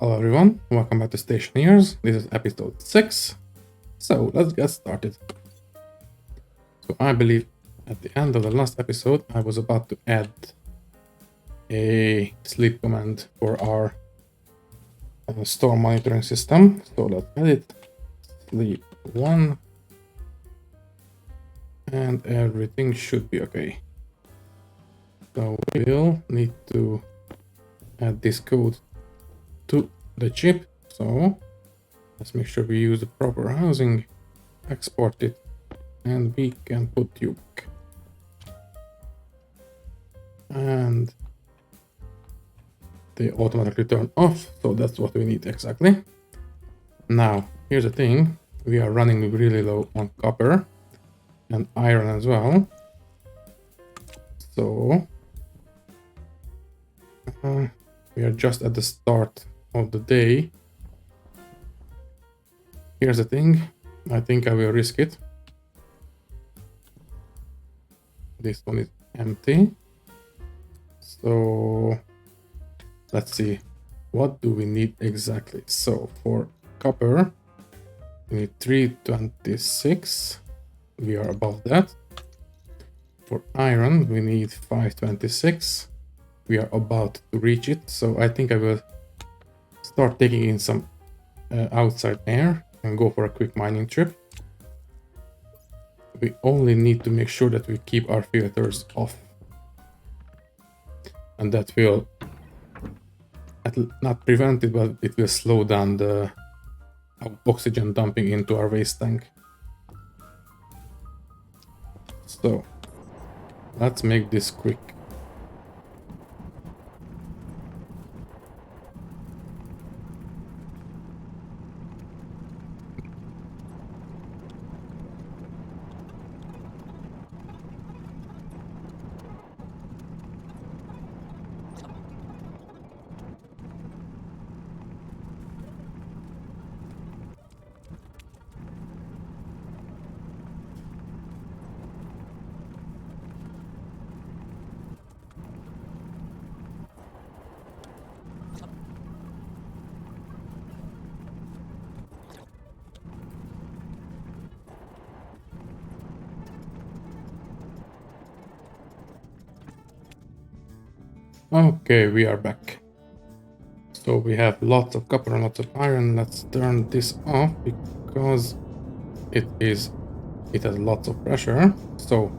Hello everyone, welcome back to Stationeers. This is episode 6. So let's get started. So I believe at the end of the last episode I was about to add a sleep command for our store monitoring system. So let's add it. Sleep 1 and everything should be okay. So we'll need to add this code to the chip. So let's make sure we use the proper housing, export it, and we can put you back. And they automatically turn off, so that's what we need exactly. Now, here's the thing, we are running really low on copper and iron as well. So we are just at the start of the day. Here's the thing, I think I will risk it. This one is empty. So let's see, what do we need exactly? So for copper, we need 326. We are above that. For iron, we need 526. We are about to reach it. So I think I will start taking in some outside air and go for a quick mining trip. We only need to make sure that we keep our filters off. And that will not prevent it, but it will slow down the oxygen dumping into our waste tank. So let's make this quick. Okay, we are back. So we have lots of copper and lots of iron. Let's turn this off because it has lots of pressure. So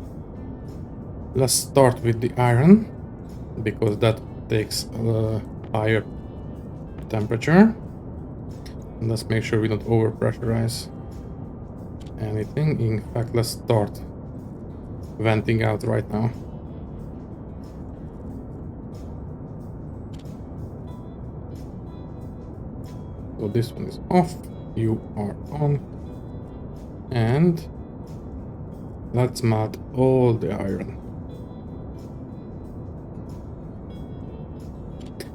let's start with the iron because that takes a higher temperature. And let's make sure we don't over pressurize anything. In fact, let's start venting out right now. So this one is off, you are on, and let's melt all the iron.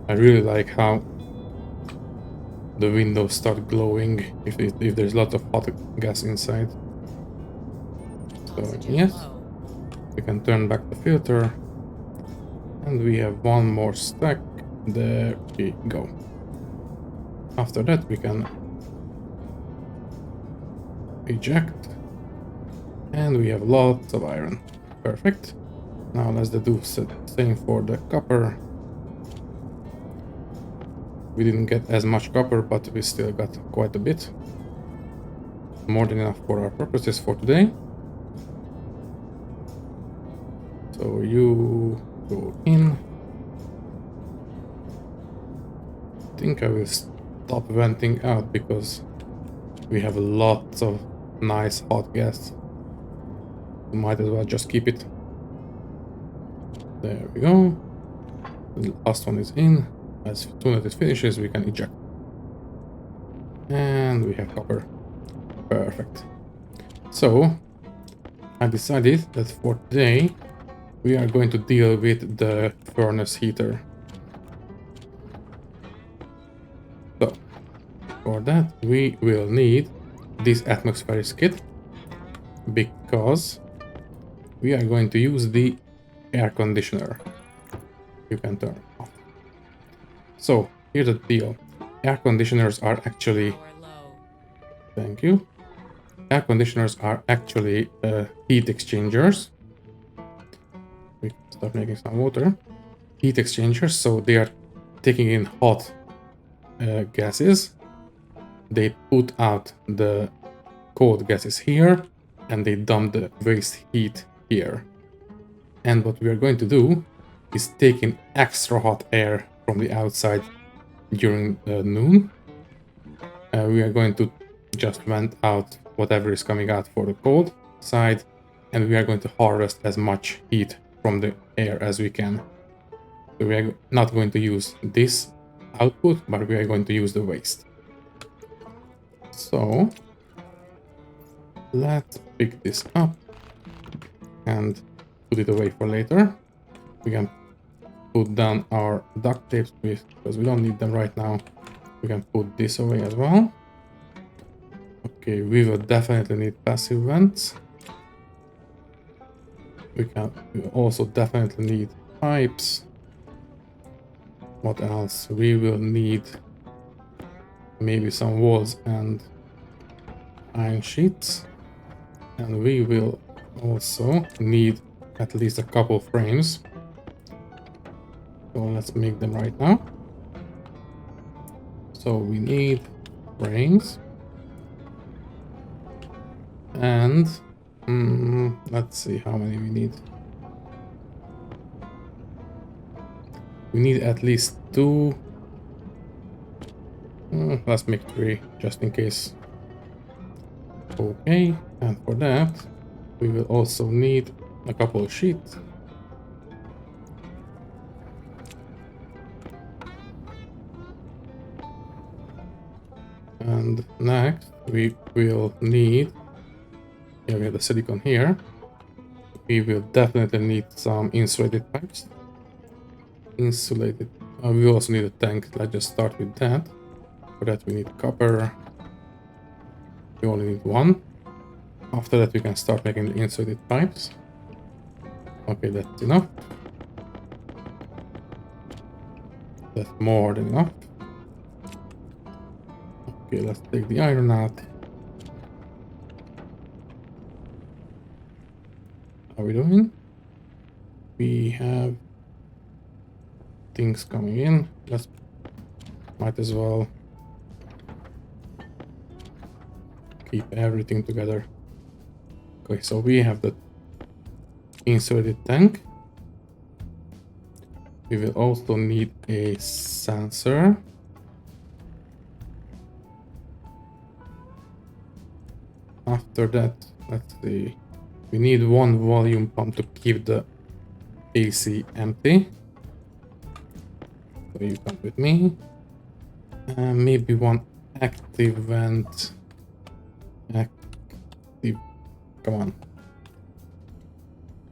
I really like how the windows start glowing if there's lots of hot gas inside. So yes, we can turn back the filter, and we have one more stack. There we go. After that we can eject, and we have lots of iron. Perfect. Now let's do the same for the copper. We didn't get as much copper, but we still got quite a bit. More than enough for our purposes for today. So you go in. I think I will stop venting out because we have lots of nice hot gas. We might as well just keep it. There we go. The last one is in. As soon as it finishes, we can eject. And we have copper. Perfect. So I decided that for today we are going to deal with the furnace heater. So for that we will need this atmospheric kit because we are going to use the air conditioner. You can turn off. So here's the deal. air conditioners are actually... Thank you. Air conditioners are actually heat exchangers. We can start making some water. Heat exchangers, so they are taking in hot gases. They put out the cold gases here, and they dump the waste heat here. And what we are going to do is take in extra hot air from the outside during noon. We are going to just vent out whatever is coming out for the cold side, and we are going to harvest as much heat from the air as we can. So we are not going to use this output, but we are going to use the waste. So let's pick this up and put it away for later. We can put down our duct tapes because we don't need them right now. We can put this away as well. Okay, we will definitely need passive vents. We will also definitely need pipes. What else? We will need maybe some walls and iron sheets. And we will also need at least a couple frames. So let's make them right now. So we need frames. And let's see how many we need. We need at least 2. Let's make 3 just in case. Okay, and for that we will also need a couple of sheets. And next we will need, we have the silicone here. We will definitely need some insulated pipes. We also need a tank. Let's just start with that. For that we need copper. We only need 1. After that we can start making the insulated pipes. Okay, that's enough. That's more than enough. Okay, let's take the iron out. How are we doing? We have things coming in. Might as well keep everything together. Okay, so we have the insulated tank. We will also need a sensor. After that, let's see. We need 1 volume pump to keep the AC empty. So you come with me. Maybe 1 active vent. Come on.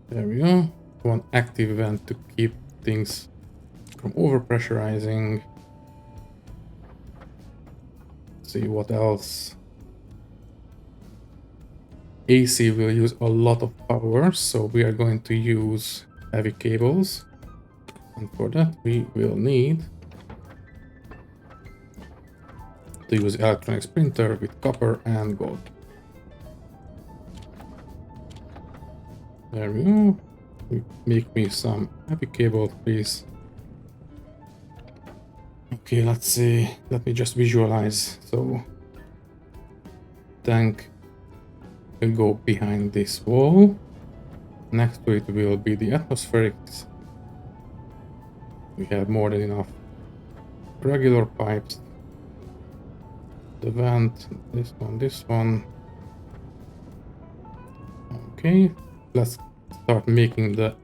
There we go. 1 active vent to keep things from overpressurizing. Let's see what else. AC will use a lot of power, so we are going to use heavy cables. And for that we will need to use electronics printer with copper and gold. There we go. Make me some heavy cable, please. Okay, let's see. Let me just visualize. So tank will go behind this wall. Next to it will be the atmospherics. We have more than enough regular pipes. The vent, this one. Okay, let's start making the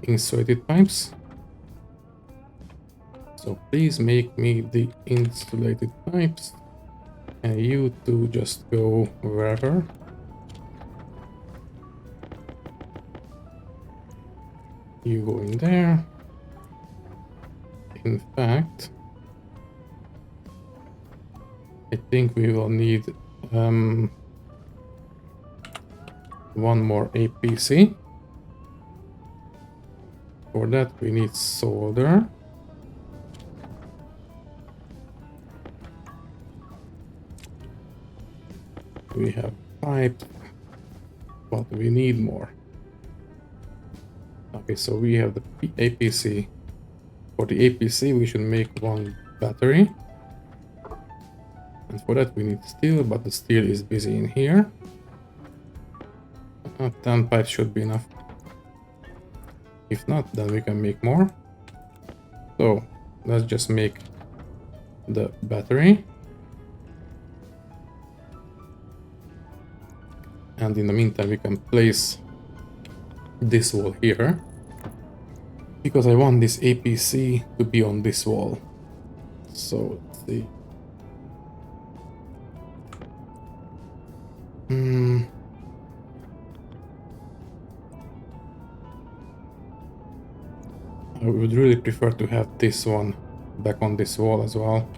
insulated pipes. So please make me the insulated pipes. And you two just go wherever. You go in there. In fact, I think we will need 1 more APC. For that we need solder. We have pipe, but we need more. Okay, so we have the APC. For the APC, we should make one battery. And for that, we need steel, but the steel is busy in here. 10 pipes should be enough. If not, then we can make more. So let's just make the battery. And in the meantime, we can place this wall here. Because I want this APC to be on this wall. So let's see. I would really prefer to have this one back on this wall as well.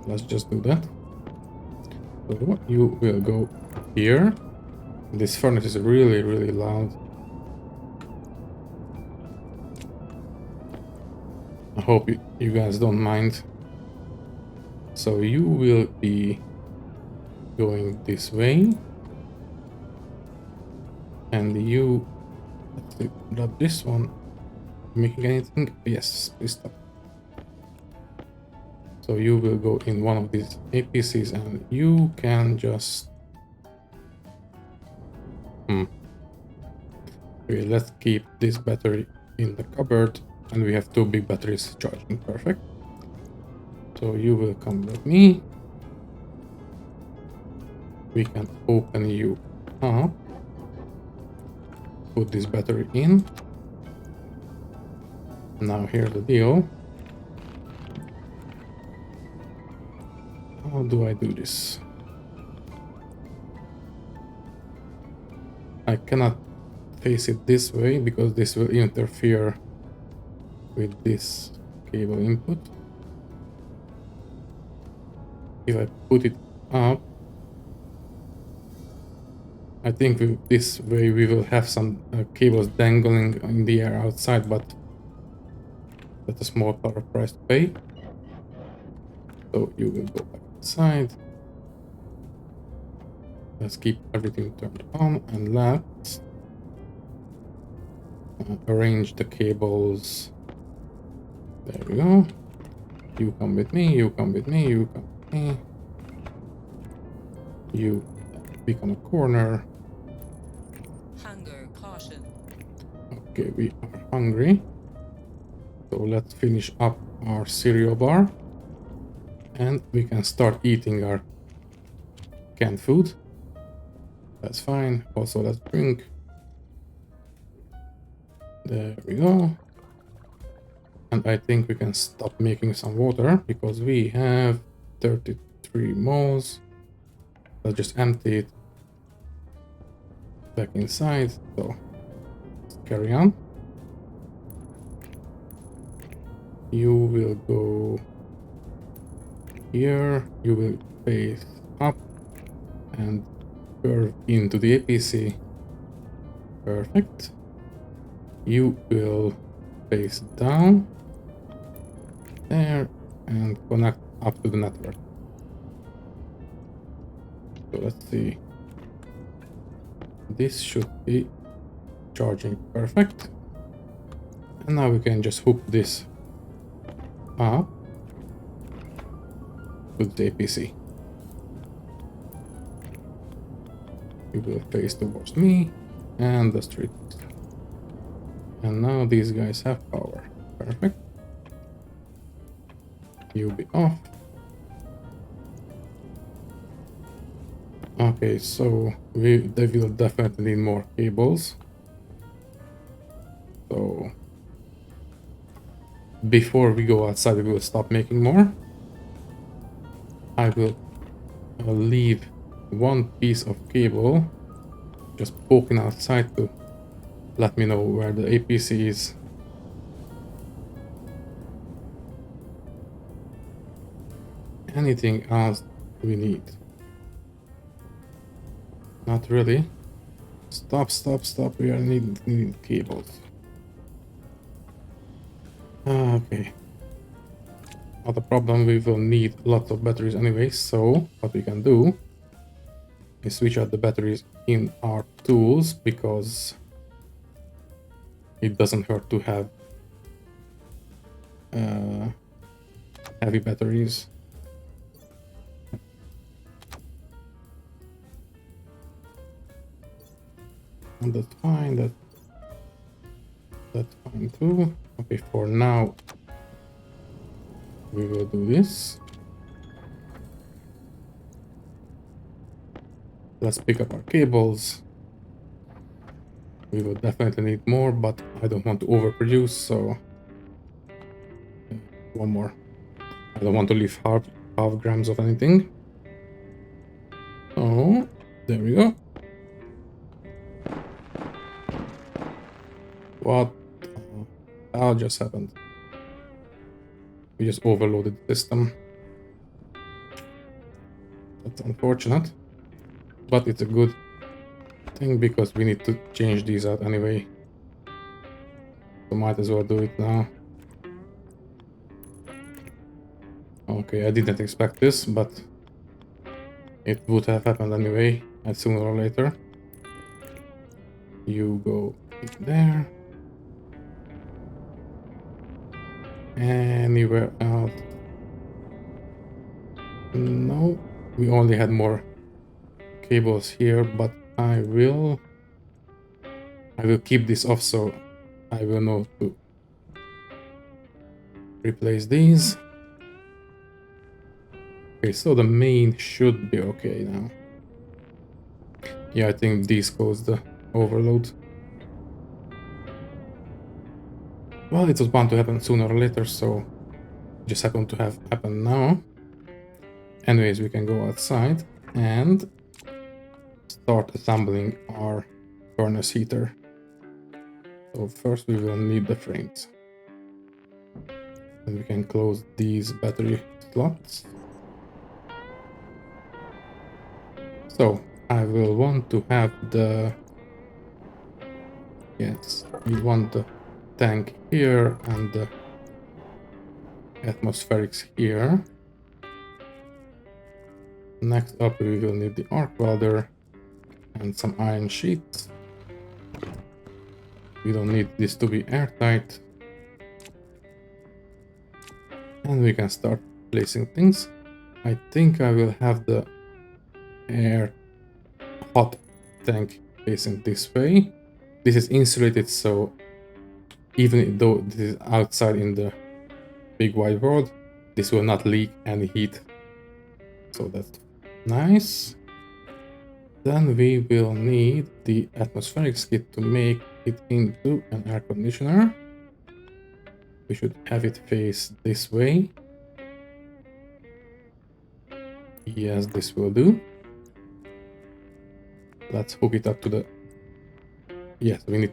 Let's just do that. So you will go here. This furnace is really, really loud. I hope you guys don't mind. So you will be going this way. And you... let's see, grab this one. Making anything? Yes, please stop. So you will go in one of these APCs and you can just... Okay, let's keep this battery in the cupboard and we have two big batteries charging. Perfect. So you will come with me. We can open you up. Put this battery in. Now here's the deal. How do I do this? I cannot face it this way because this will interfere with this cable input. If I put it up, I think this way we will have some cables dangling in the air outside, but that's a small price to pay. So you will go back inside. Let's keep everything turned on and let's arrange the cables. There we go. You come with me, you come with me, you come with me. You become a corner. Hunger caution. Okay, we are hungry. So let's finish up our cereal bar. And we can start eating our canned food. That's fine. Also, let's drink. There we go. And I think we can stop making some water because we have 33 moles. Let's just empty it back inside. So let's carry on. You will go here. You will face up and curve into the APC. Perfect. You will face down there and connect up to the network. So let's see. This should be charging perfect. And now we can just hook this up with the APC. You will face towards me and the street. And now these guys have power. Perfect. You be off. Okay, so they will definitely need more cables. So before we go outside, we will stop making more. I will leave one piece of cable just poking outside to let me know where the APC is. Anything else we need? Not really. Stop. We are needing cables. Okay. Not a problem. We will need lots of batteries anyway. So what we can do We switch out the batteries in our tools because it doesn't hurt to have heavy batteries. And that's fine, that's fine too. Okay, for now we will do this. Let's pick up our cables. We will definitely need more, but I don't want to overproduce, so one more. I don't want to leave half grams of anything. So there we go. What the hell just happened? We just overloaded the system. That's unfortunate, but it's a good thing because we need to change these out anyway. So might as well do it now. Okay, I didn't expect this, but it would have happened anyway, and sooner or later. You go in there. Anywhere else? No, we only had more cables here, but I will keep this off so I will know to replace these. Okay, so the main should be okay now. Yeah, I think this caused the overload. Well, it was bound to happen sooner or later, so it just happened to have happened now. Anyways, we can go outside and start assembling our furnace heater. So first we will need the frames. And we can close these battery slots. So I will want to have the... Yes, we want the tank here and the atmospherics here. Next up we will need the arc welder and some iron sheets. We don't need this to be airtight. And we can start placing things. I think I will have the air hot tank facing this way. This is insulated, so even though this is outside in the big wide world, this will not leak any heat. So that's nice. Then we will need the atmospheric skid to make it into an air conditioner. We should have it face this way. Yes, this will do. Let's hook it up to the... Yes, we need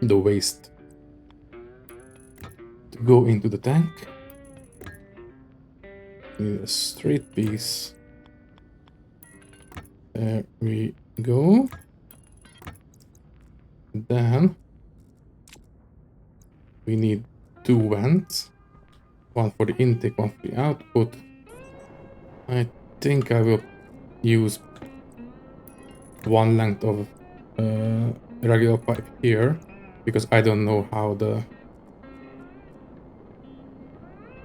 the waste to go into the tank. We need a straight piece. There we go. Then we need two vents. One for the intake, one for the output. I think I will use one length of regular pipe here because I don't know how the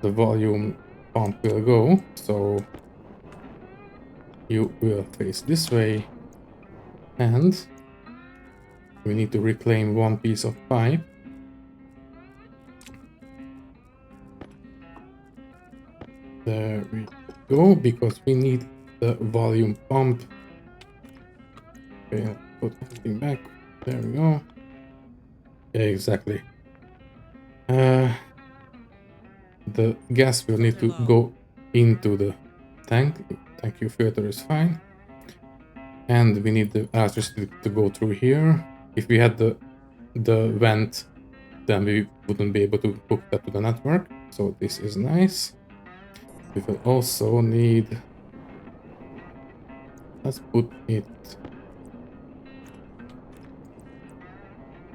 volume pump will go. So you will face this way, and we need to reclaim one piece of pipe. There we go, because we need the volume pump. Okay, put everything back. There we go. Yeah, exactly. The gas will need to go into the tank. Thank you, filter is fine. And we need the electricity to go through here. If we had the vent, then we wouldn't be able to hook that to the network. So this is nice. We will also need... Let's put it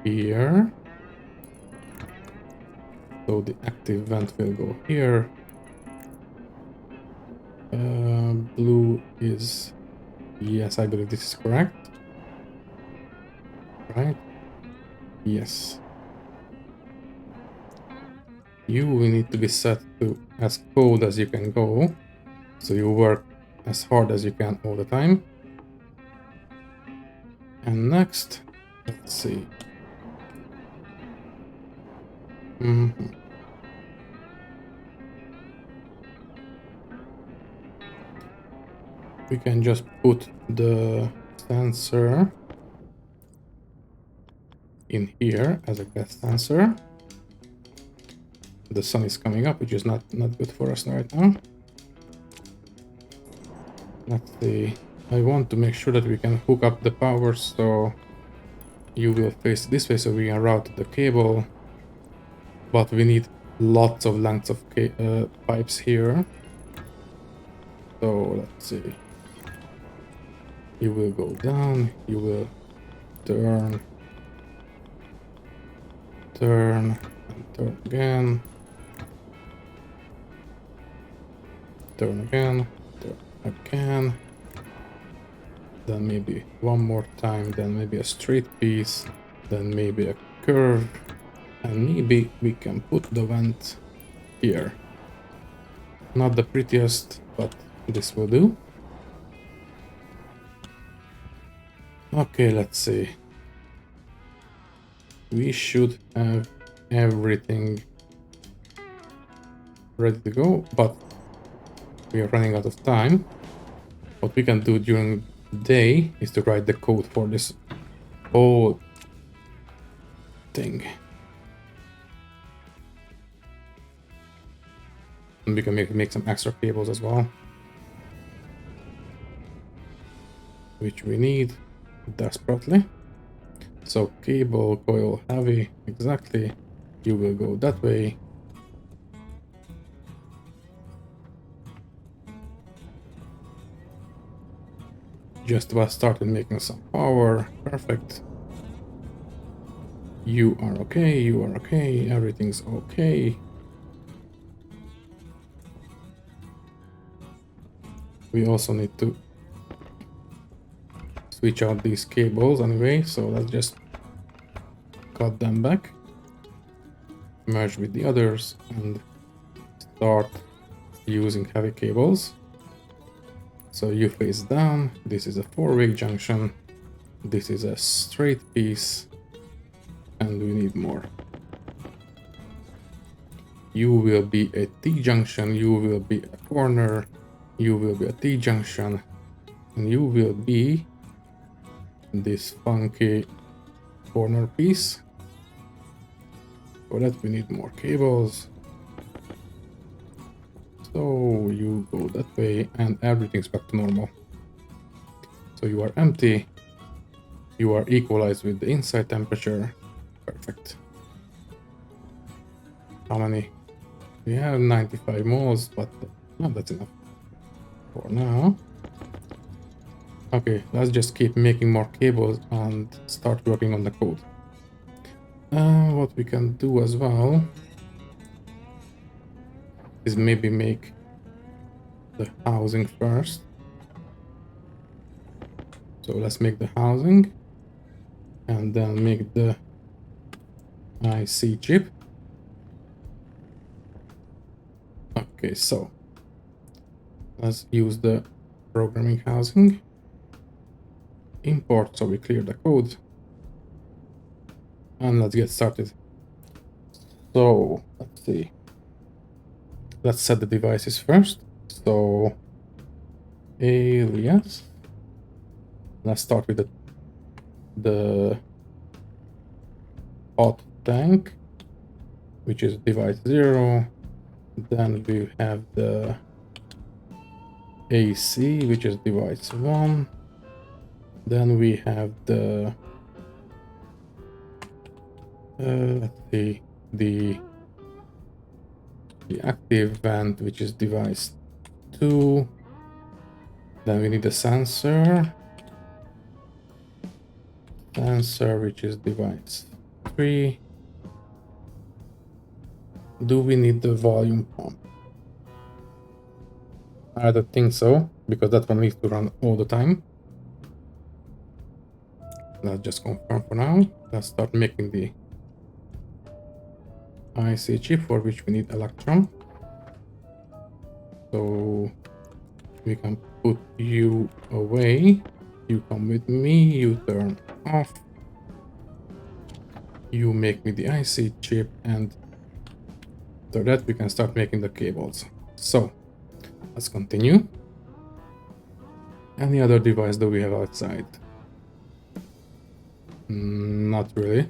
here. So the active vent will go here. Blue is Yes, I believe this is correct. Right? Yes. You will need to be set to as cold as you can go. So you work as hard as you can all the time. And next, let's see. Mhm. We can just put the sensor in here as a gas sensor. The sun is coming up, which is not good for us right now. Let's see. I want to make sure that we can hook up the power, so you will face this way so we can route the cable. But we need lots of lengths of pipes here. So let's see. You will go down, you will turn, turn, and turn again. Turn again, turn again. Then maybe one more time, then maybe a straight piece, then maybe a curve, and maybe we can put the vent here. Not the prettiest, but this will do. Okay, let's see. We should have everything ready to go, but we are running out of time. What we can do during the day is to write the code for this whole thing. And we can make some extra cables as well, which we need desperately. So cable coil heavy, exactly. You will go that way. Just about started making some power. Perfect. You are okay, you are okay, everything's okay. We also need to switch out these cables anyway, so let's just cut them back, merge with the others, and start using heavy cables. So you face down, this is a 4-way junction, this is a straight piece, and we need more. You will be a T-junction, you will be a corner, you will be a T-junction, and you will be this funky corner piece. For that we need more cables. So you go that way and everything's back to normal. So you are empty, you are equalized with the inside temperature. Perfect. How many? We have 95 moles, but no, that's enough for now. Okay, let's just keep making more cables and start working on the code. What we can do as well is maybe make the housing first. So let's make the housing and then make the IC chip. Okay, so let's use the programming housing. Import, so we clear the code. And let's get started. So let's see. Let's set the devices first. So alias. Let's start with the hot tank, which is device 0. Then we have the AC, which is device 1. Then we have the let's see, the active vent, which is device 2. Then we need a sensor, which is device 3. Do we need the volume pump? I don't think so, because that one needs to run all the time. let's just confirm for now. Let's start making the IC chip for which we need electron. So we can put you away. You come with me, you turn off. You make me the IC chip, and after that we can start making the cables. So let's continue. Any other device that we have outside? Not really.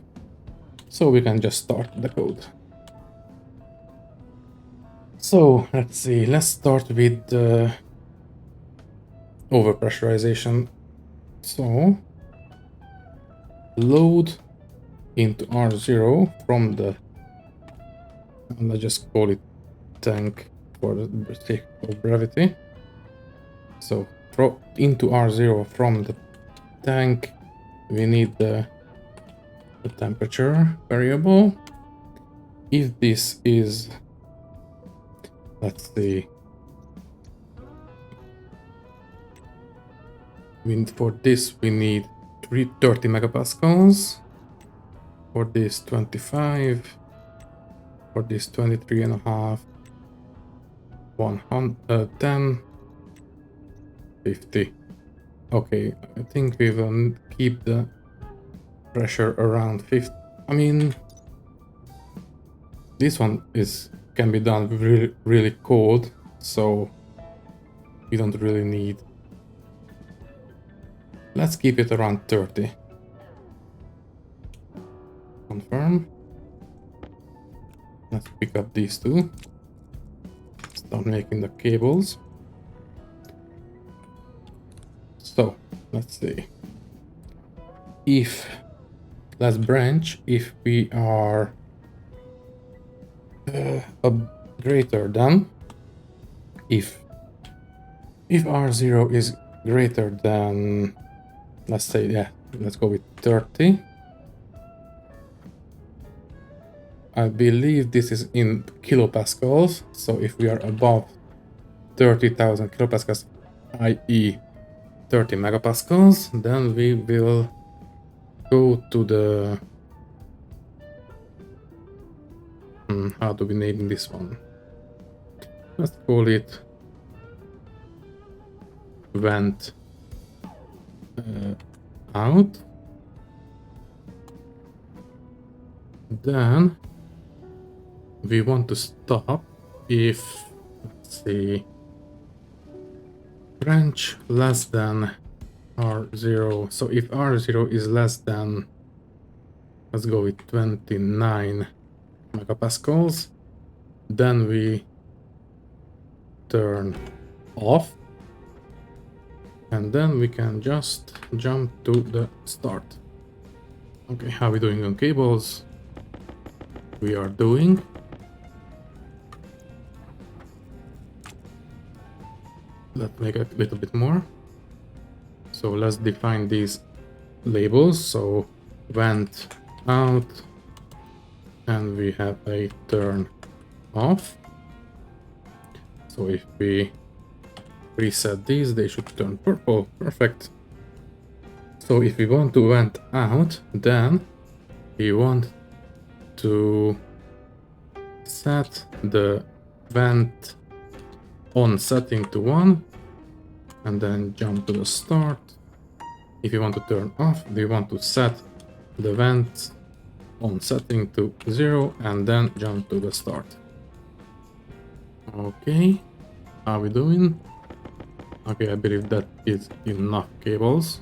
So we can just start the code. So let's see, let's start with the overpressurization. So load into R0 from the, let's just call it tank for the sake of brevity. So into R0 from the tank, we need the temperature variable. If this is, let's see, for this we need 30 megapascals, for this 25, for this 23 and a half, 110, 50. Okay, I think we will keep the pressure around 50. I mean, this one can be done really cold, so we don't really need. Let's keep it around 30. Confirm. Let's pick up these two. Start making the cables. So let's see. Let's branch if we are greater than, if R0 is greater than, let's say, yeah, let's go with 30. I believe this is in kilopascals, so if we are above 30,000 kilopascals, i.e. 30 megapascals, then we will go to the, how do we name this one? Let's call it vent out. Then we want to stop if, let's see, branch less than R0. So if R0 is less than, let's go with 29 megapascals, then we turn off, and then we can just jump to the start. Okay, how are we doing on cables? We are doing. Let's make a little bit more. So let's define these labels. So vent out, and we have a turn off. So if we reset these, they should turn purple. Perfect. So if we want to vent out, then we want to set the vent on setting to 1, and then jump to the start. If you want to turn off, we want to set the vent on setting to 0, and then jump to the start. Okay, how are we doing? Okay, I believe that is enough cables.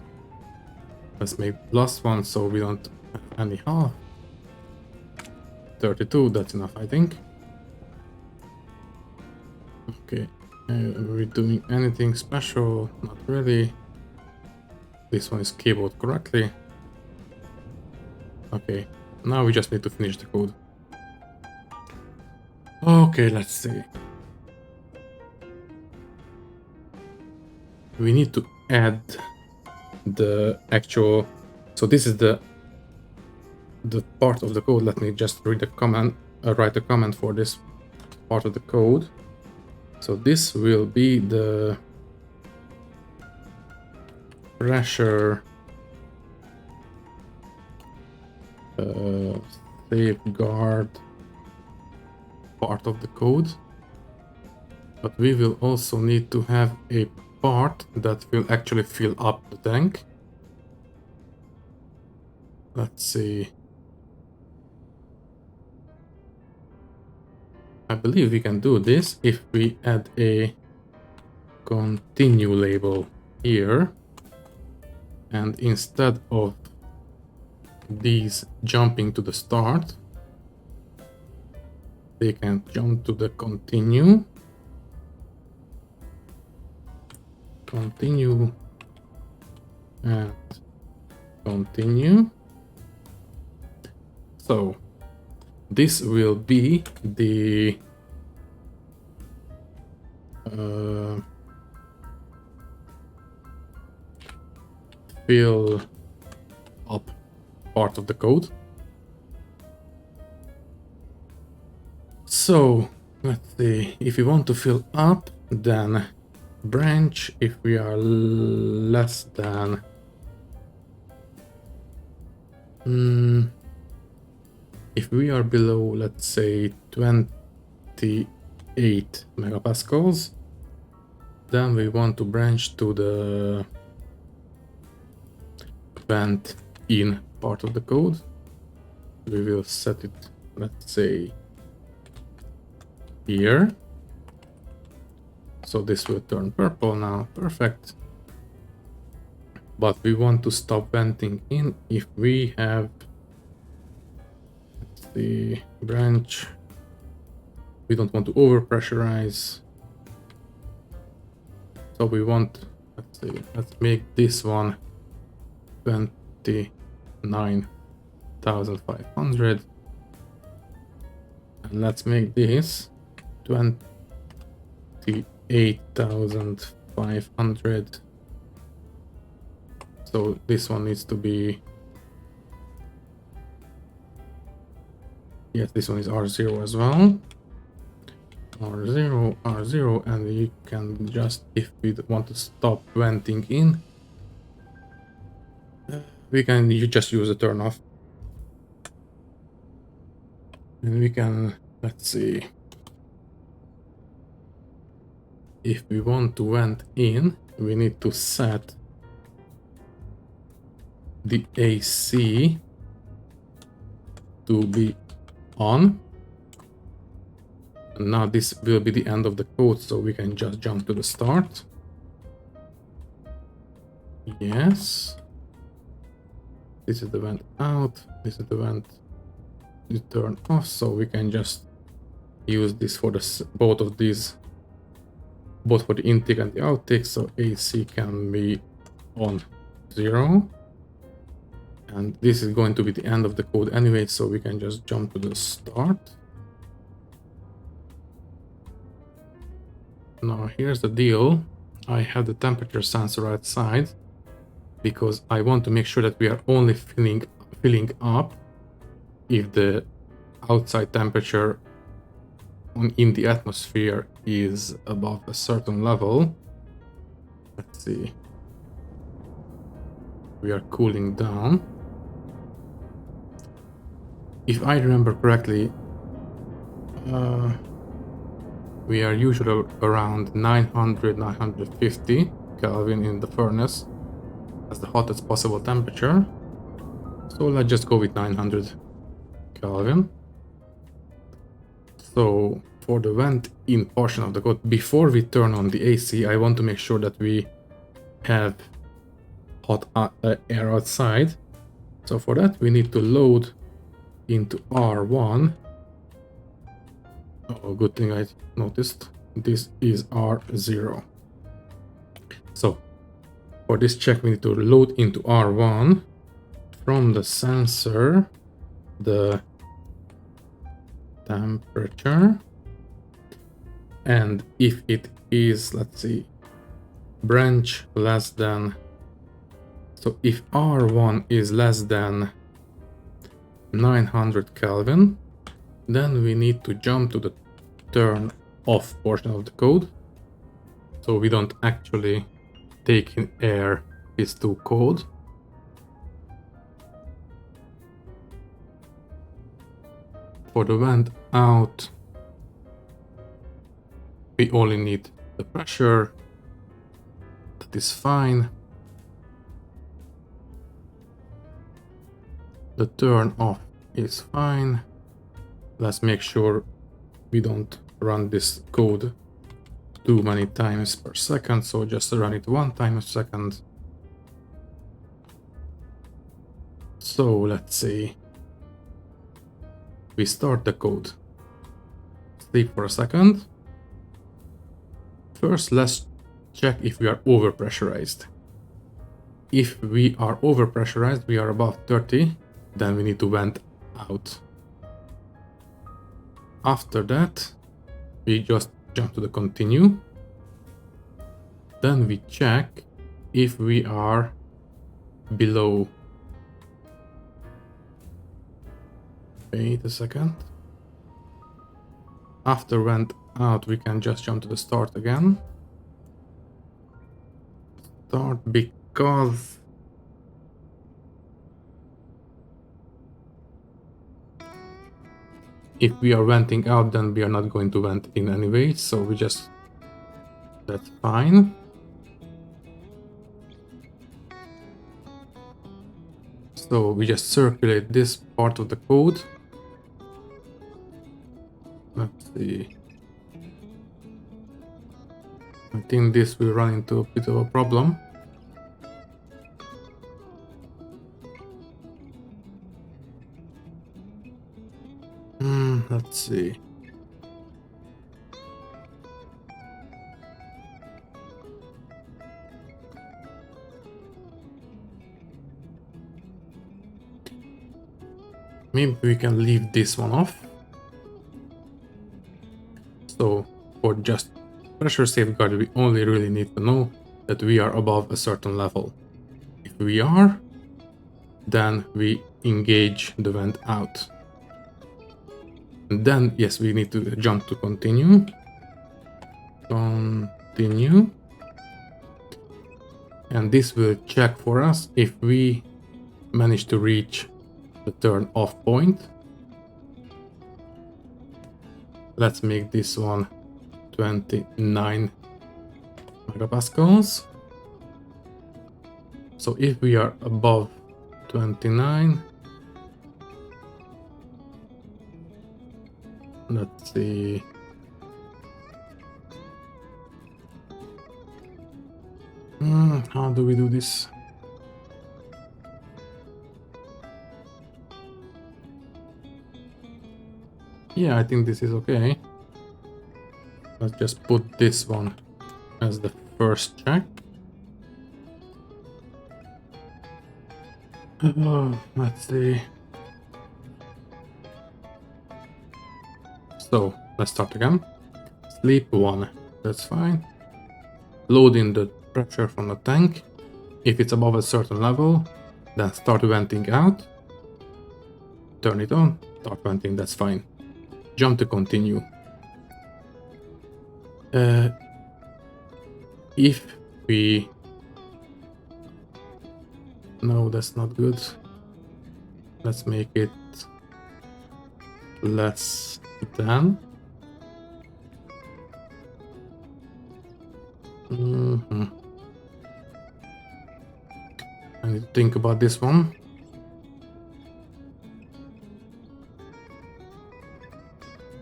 Let's make plus 1 so we don't have any half. 32, that's enough, I think. Okay, are we doing anything special? Not really. This one is cabled correctly. Okay, now we just need to finish the code. Okay, let's see. We need to add the actual, so this is the part of the code. Let me just read the command, write a comment for this part of the code. So this will be the pressure safeguard part of the code, but we will also need to have a part that will actually fill up the tank. Let's see. I believe we can do this if we add a continue label here, and instead of these jumping to the start, they can jump to the continue and continue. So this will be the fill up part of the code. So let's see, if we want to fill up, then branch if we are less than if we are below, let's say 28 megapascals, then we want to branch to the vent in part of the code. We will set it, let's say, here. So this will turn purple now, perfect. But we want to stop venting in if we have, let's see, branch. We don't want to over pressurize. So we want, let's see, let's make this one 29,500. And let's make this 28,500. So this one needs to be, yes, this one is R0 as well. R0, R0, and you can just, if we want to stop venting in, you just use a turn off. And we can, let's see, if we want to vent in, we need to set the AC to be on. And now this will be the end of the code, so we can just jump to the start. Yes. This is the vent out, this is the vent to turn off, so we can just use this for the both of these, both for the intake and the outtake. So AC can be on 0, and this is going to be the end of the code anyway, so we can just jump to the start. Now here's the deal. I have the temperature sensor outside because I want to make sure that we are only filling up if the outside temperature in the atmosphere is above a certain level. Let's see. We are cooling down. If I remember correctly, we are usually around 900, 950 Kelvin in the furnace as the hottest possible temperature. So let's just go with 900 Kelvin. So for the vent in portion of the code, before we turn on the AC, I want to make sure that we have hot air outside. So for that, we need to load into R1. Oh, good thing I noticed. This is R0. So for this check, we need to load into R1 from the sensor, the temperature, and if it is, let's see, branch less than, so if R1 is less than 900 Kelvin, then we need to jump to the turn off portion of the code, so we don't actually take in air, it's too cold. For the vent out, we only need the pressure. That is fine. The turn off is fine. Let's make sure we don't run this code too many times per second, so just run it one time a second. So let's see. We start the code. Sleep for a second. First, let's check if we are overpressurized. If we are overpressurized, we are above 30, then we need to vent out. After that, we just jump to the continue. Then we check if we are below. Wait a second. After vent out, we can just jump to the start again. Start because if we are venting out, then we are not going to vent in anyway, so we just, that's fine. So we just circulate this part of the code. Let's see. I think this will run into a bit of a problem. Let's see. Maybe we can leave this one off. So for just pressure safeguard, we only really need to know that we are above a certain level. If we are, then we engage the vent out. And then, yes, we need to jump to continue. Continue. And this will check for us if we manage to reach the turn off point. Let's make this one 29 megapascals. So if we are above 29, let's see. How do we do this? Yeah, I think this is okay. Let's just put this one as the first check. Let's see. So let's start again. Sleep 1, that's fine. Load in the pressure from the tank. If it's above a certain level, then start venting out. Turn it on, start venting, that's fine. Jump to continue. If we... No, that's not good. Let's make it less than. I need to think about this one.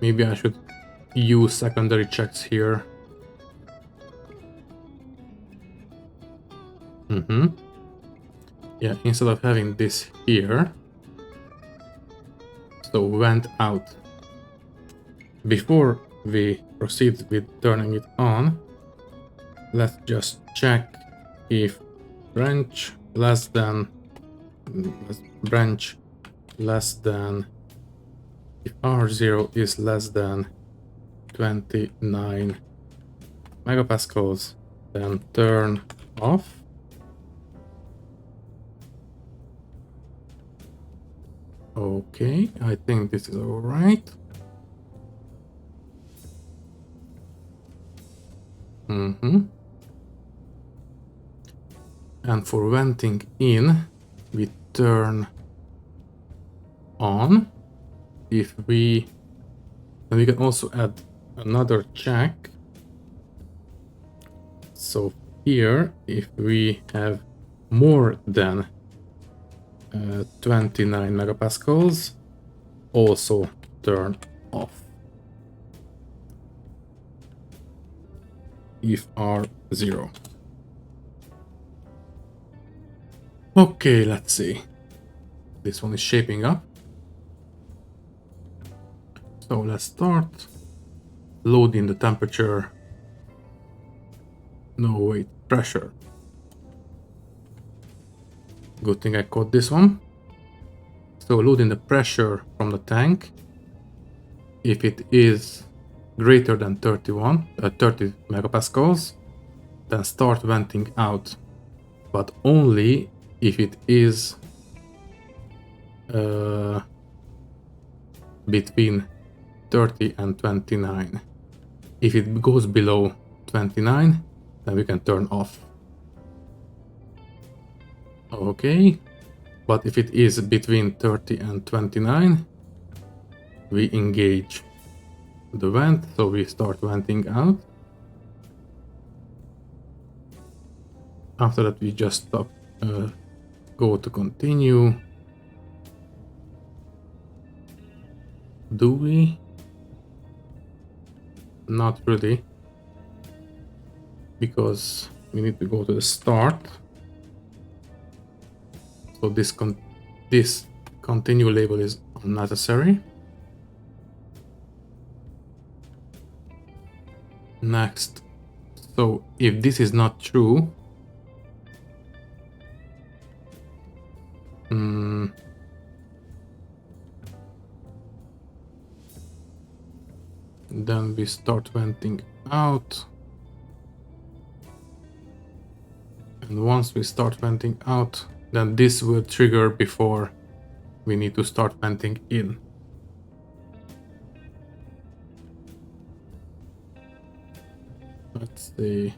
Maybe I should use secondary checks here. Yeah, instead of having this here. So vent out. Before we proceed with turning it on, let's just check if branch less than if R0 is less than 29 megapascals, then turn off. Okay, I think this is all right. And for venting in, we turn on. if we can also add another check. So here, if we have more than 29 megapascals, also turn off. If R 0. Okay, let's see. This one is shaping up. So let's start. Load in the temperature. No, wait, pressure. Good thing I caught this one. So load in the pressure from the tank. If it is greater than 30 megapascals, then start venting out. But only if it is between 30 and 29. If it goes below 29, then we can turn off. Okay, but if it is between 30 and 29, we engage the vent, so we start venting out. After that, we just stop, go to continue. Do we? Not really, because we need to go to the start. So this continue label is unnecessary. Next, so if this is not true, then we start venting out. And once we start venting out, then this will trigger before we need to start venting in. Let's see.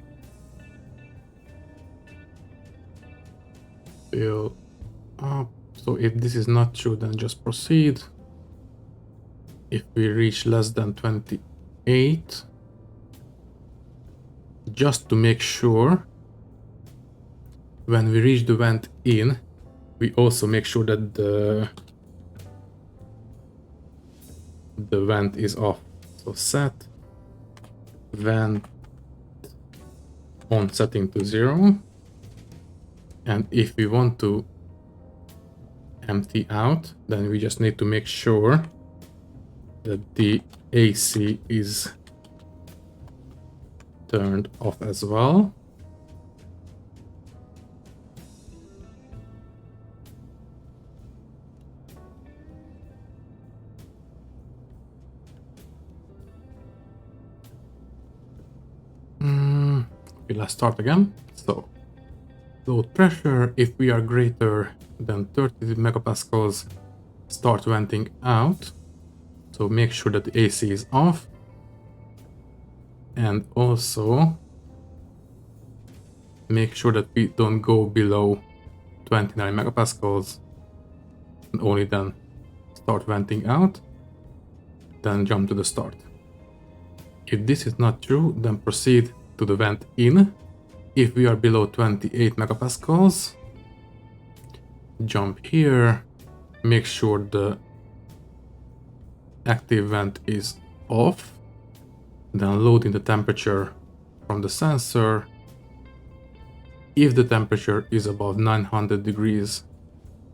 Fill up. So if this is not true, then just proceed. If we reach less than 28, just to make sure, when we reach the vent in, we also make sure that the vent is off. So set vent on setting to 0. And if we want to empty out, then we just need to make sure that the AC is turned off as well. Okay, let's start again. So load pressure, if we are greater than 30 megapascals, start venting out. So make sure that the AC is off. And also make sure that we don't go below 29 megapascals, and only then start venting out, then jump to the start. If this is not true, then proceed to the vent in. If we are below 28 megapascals, jump here, make sure the active vent is off, then load in the temperature from the sensor. If the temperature is above 900 degrees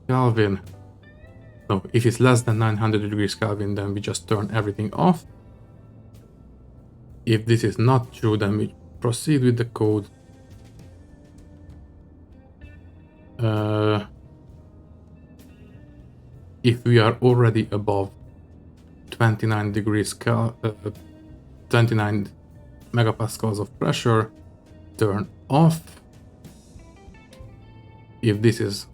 Kelvin, no, if it's less than 900 degrees Kelvin, then we just turn everything off. If this is not true, then we proceed with the code. If we are already above 29 degrees 29 megapascals of pressure, turn off. If this is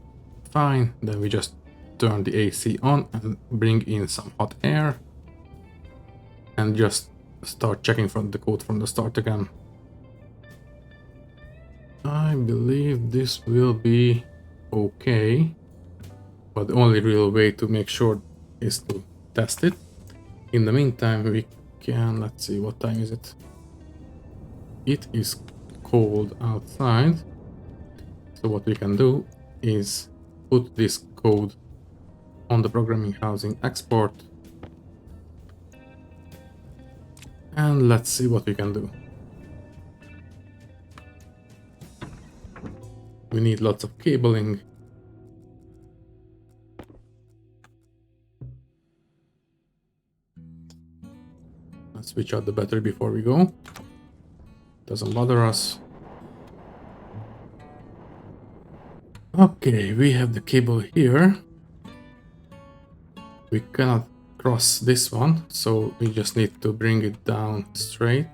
fine, then we just turn the AC on and bring in some hot air and just start checking from the code from the start again. I believe this will be okay, but the only real way to make sure is to test it. In the meantime, we can, let's see, what time is it? It is cold outside. So what we can do is put this code on the programming housing export. And let's see what we can do. We need lots of cabling. Let's switch out the battery before we go. Doesn't bother us. Okay, we have the cable here. We cannot cross this one, so we just need to bring it down straight.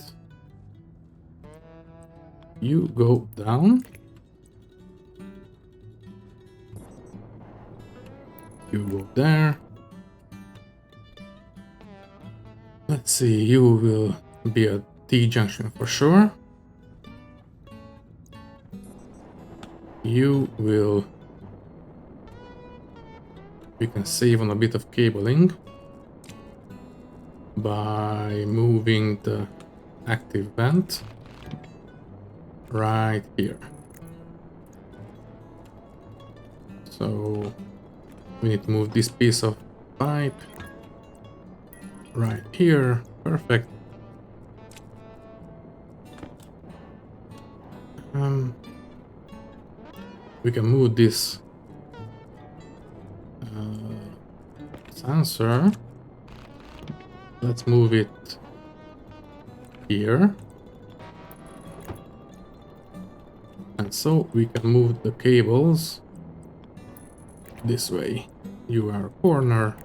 You go down. You go there. Let's see, you will be a T-junction for sure. You will... We can save on a bit of cabling by moving the active vent right here. So we need to move this piece of pipe right here. Perfect. We can move this sensor. Let's move it here. And so we can move the cables this way. You are a corner.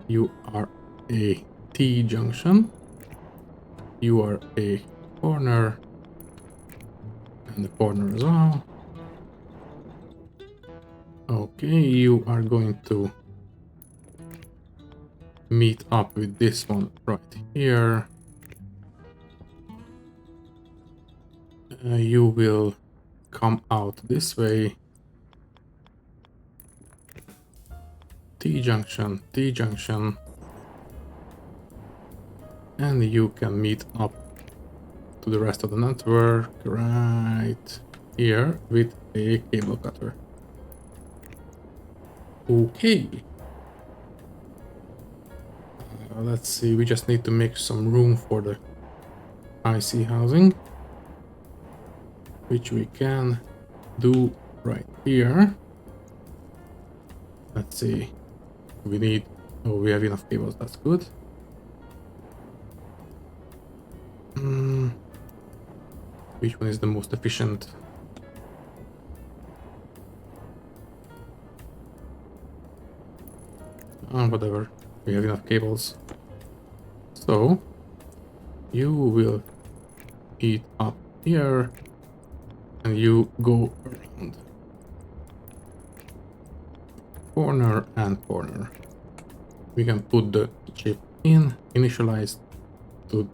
You are a T-junction. You are a corner. And the corner as well. Okay, you are going to meet up with this one right here. You will come out this way. T-junction, T-junction. And you can meet up to the rest of the network right here with a cable cutter. Okay. Let's see, we just need to make some room for the IC housing, which we can do right here. Let's see, we need, oh, we have enough cables, that's good. Which one is the most efficient? Whatever, we have enough cables. So you will eat up here and you go around corner and corner. We can put the chip in, initialize to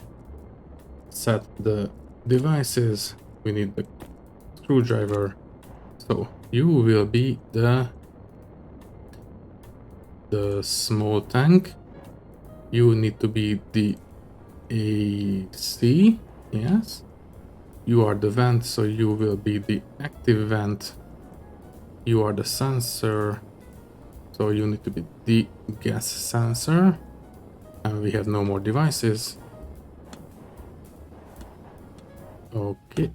set the devices. We need the screwdriver. So you will be the small tank. You need to be the AC. Yes. You are the vent, so you will be the active vent. You are the sensor, so you need to be the gas sensor. And we have no more devices. Okay.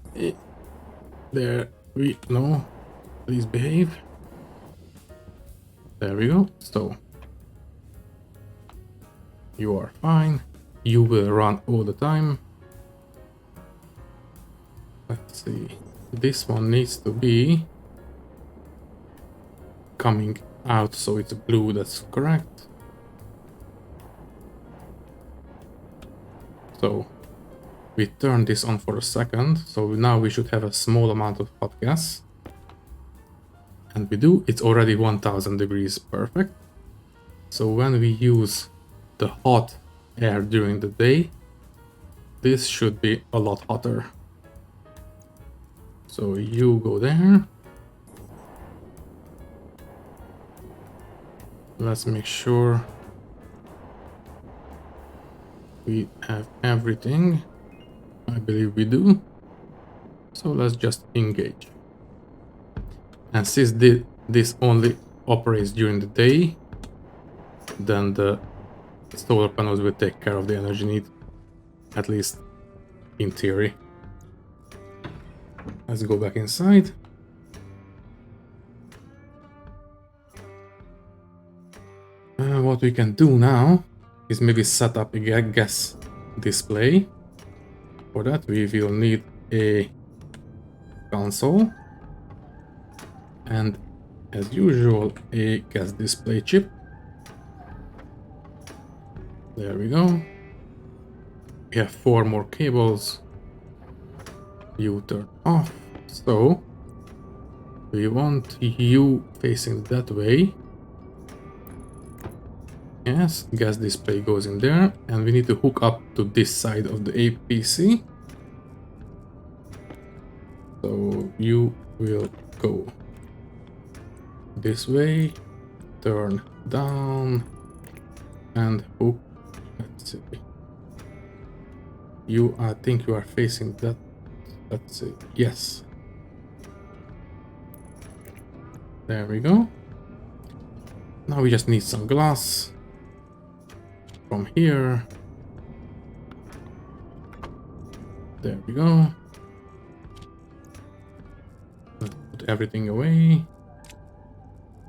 There we no. Please behave. There we go. So you are fine. You will run all the time. Let's see. This one needs to be coming out, so it's blue. That's correct. So we turn this on for a second. So now we should have a small amount of hot gas. And we do. It's already 1000 degrees. Perfect. So when we use the hot air during the day, this should be a lot hotter. So you go there. Let's make sure We have everything. I believe we do. So let's just engage. And since this only operates during the day, then the solar panels will take care of the energy need, at least in theory. Let's go back inside. What we can do now is maybe set up a gas display. For that we will need a console and, as usual, a gas display chip. There we go. We have 4 more cables. You turn off. So we want you facing that way. Yes, gas display goes in there, and we need to hook up to this side of the APC. So you will go this way, turn down, and hook. Let's see. I think you are facing that. Let's see. Yes. There we go. Now we just need some glass from here. There we go. Let's put everything away.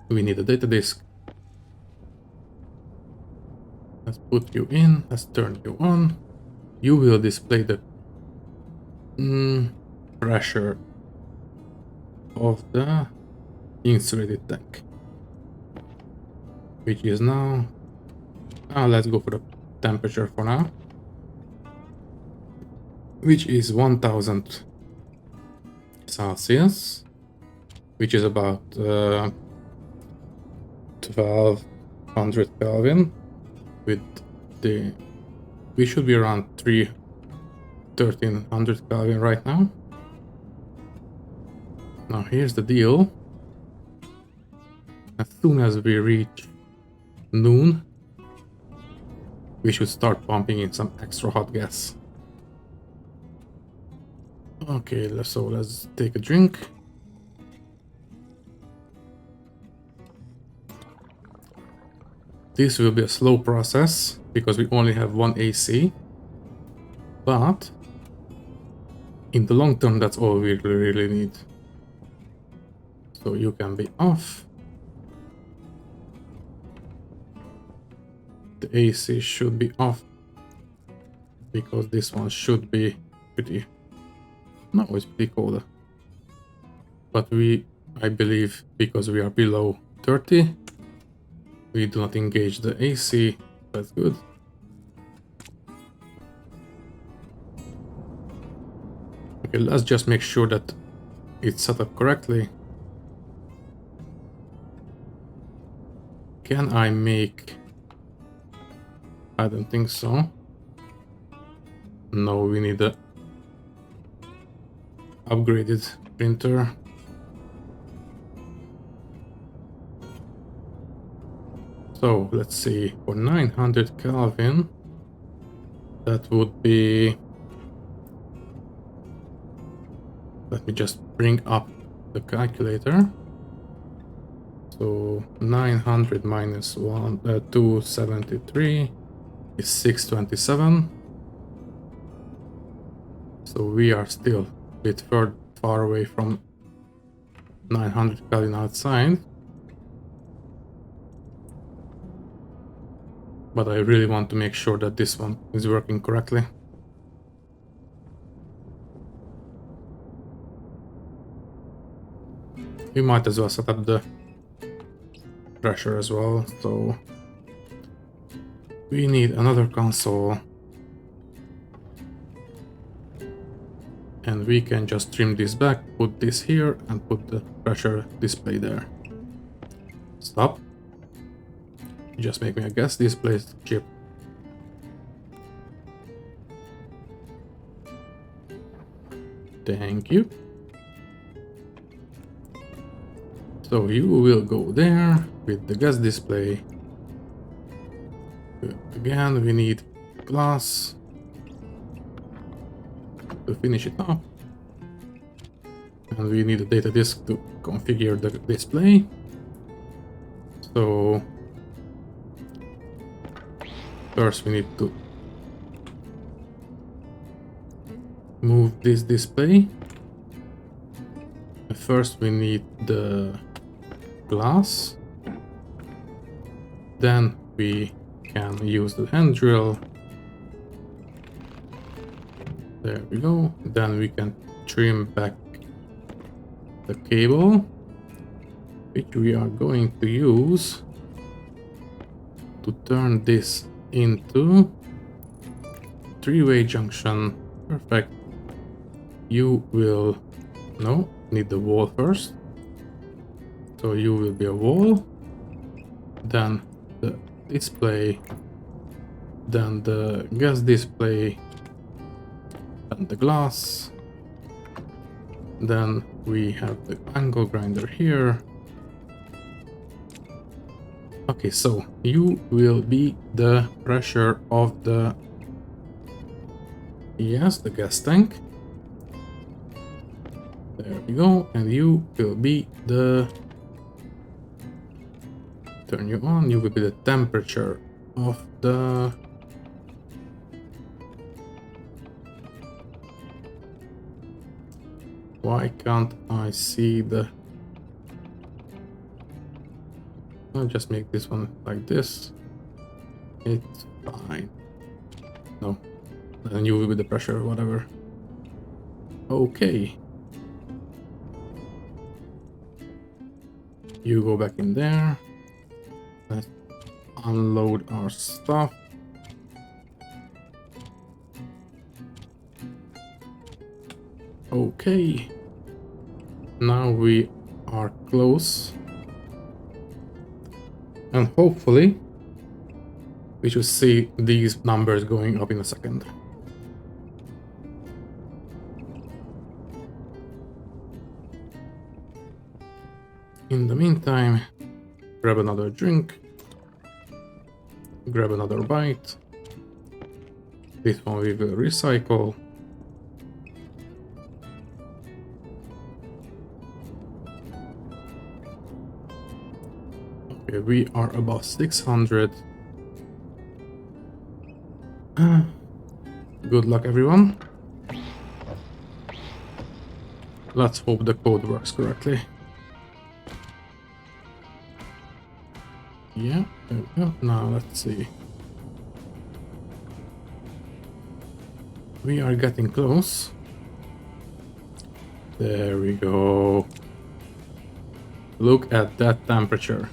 We need a data disk. Let's put you in. Let's turn you on. You will display the pressure of the insulated tank, which is now. Let's go for the temperature for now, which is 1000 Celsius, which is about 1200 Kelvin. With the, we should be around 1300 Kelvin right now. Now here's the deal. As soon as we reach noon, we should start pumping in some extra hot gas. Okay, so let's take a drink. This will be a slow process because we only have one AC, but in the long term that's all we really need. So you can be off. The AC should be off because this one should be pretty, no, it's pretty cold. But I believe because we are below 30, we do not engage the AC. That's good. Okay, let's just make sure that it's set up correctly. Can I make... I don't think so. No, we need a upgraded printer. So let's see, for 900 Kelvin, that would be... Let me just bring up the calculator. So 900 minus 273 is 627. So we are still a bit far away from 900 Kelvin outside. But I really want to make sure that this one is working correctly. We might as well set up the pressure as well. So we need another console. And we can just trim this back, put this here, and put the pressure display there. Stop. Just make me a gas display chip. Thank you. So you will go there with the gas display. Again, we need glass to finish it up. And we need a data disk to configure the display. So first we need to move this display. First we need the glass. Then we can use the hand drill. There we go. Then we can trim back the cable, which we are going to use to turn this into three-way junction. Perfect. You will need the wall first. So you will be a wall, then the display, then the gas display, and the glass. Then we have the angle grinder here. Okay, so you will be the pressure of the gas tank. There we go, and you will be the turn you on. You will be the temperature of the why can't I see the I'll just make this one like this. It's fine. No. And you will be the pressure or whatever. Okay. You go back in there. Let's unload our stuff. Okay. Now we are close. And hopefully we should see these numbers going up in a second. In the meantime, grab another drink, grab another bite. This one we will recycle. Okay, we are above 600. Good luck, everyone. Let's hope the code works correctly. Yeah, there we go. Now let's see. We are getting close. There we go. Look at that temperature.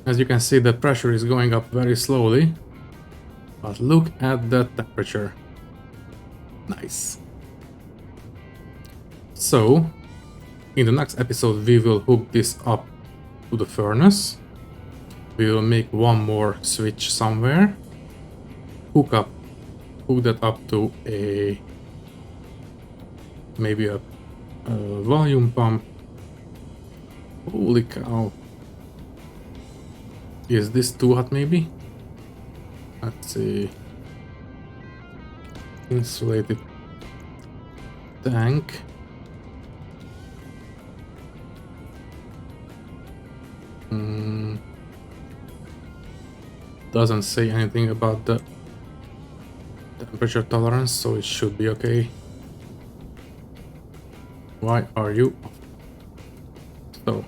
As you can see, the pressure is going up very slowly. But look at that temperature. Nice. So, in the next episode, we will hook this up to the furnace. We will make one more switch somewhere. Hook that up to maybe a volume pump. Holy cow. Is this too hot maybe? Let's see. Insulated tank. Doesn't say anything about the temperature tolerance, so it should be okay. Why are you off? So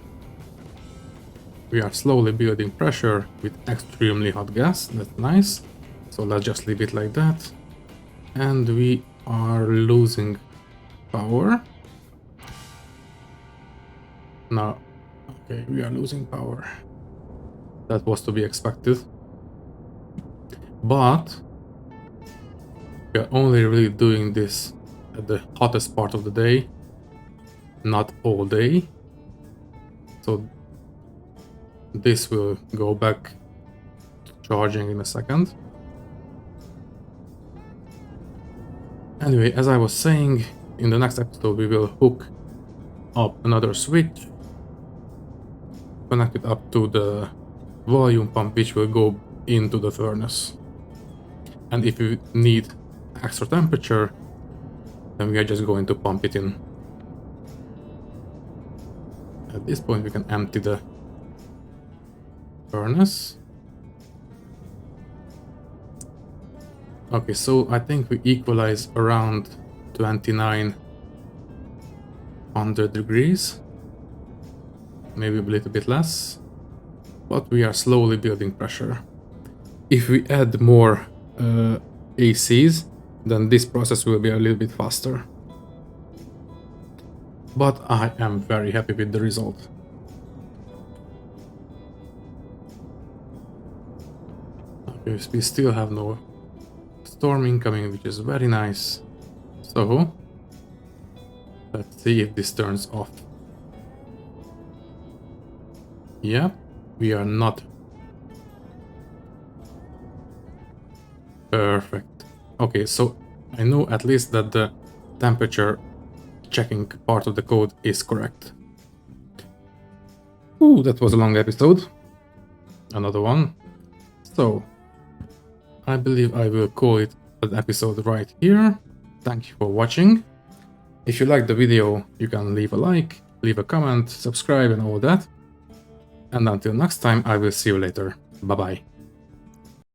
we are slowly building pressure with extremely hot gas. That's nice. So let's just leave it like that. And we are losing power. Now, okay, we are losing power. That was to be expected. But we are only really doing this at the hottest part of the day, not all day. So this will go back to charging in a second. Anyway, as I was saying, in the next episode we will hook up another switch, connect it up to the volume pump, which will go into the furnace. And if you need extra temperature, then we are just going to pump it in. At this point, we can empty the furnace. Okay, so I think we equalize around 2900 degrees. Maybe a little bit less. But we are slowly building pressure. If we add more ACs, then this process will be a little bit faster. But I am very happy with the result. Okay, we still have no storm incoming, which is very nice. So, let's see if this turns off. Yeah, we are not. Perfect. Okay, so I know at least that the temperature checking part of the code is correct. Ooh, that was a long episode. Another one. So, I believe I will call it an episode right here. Thank you for watching. If you liked the video, you can leave a like, leave a comment, subscribe and all that. And until next time, I will see you later. Bye bye.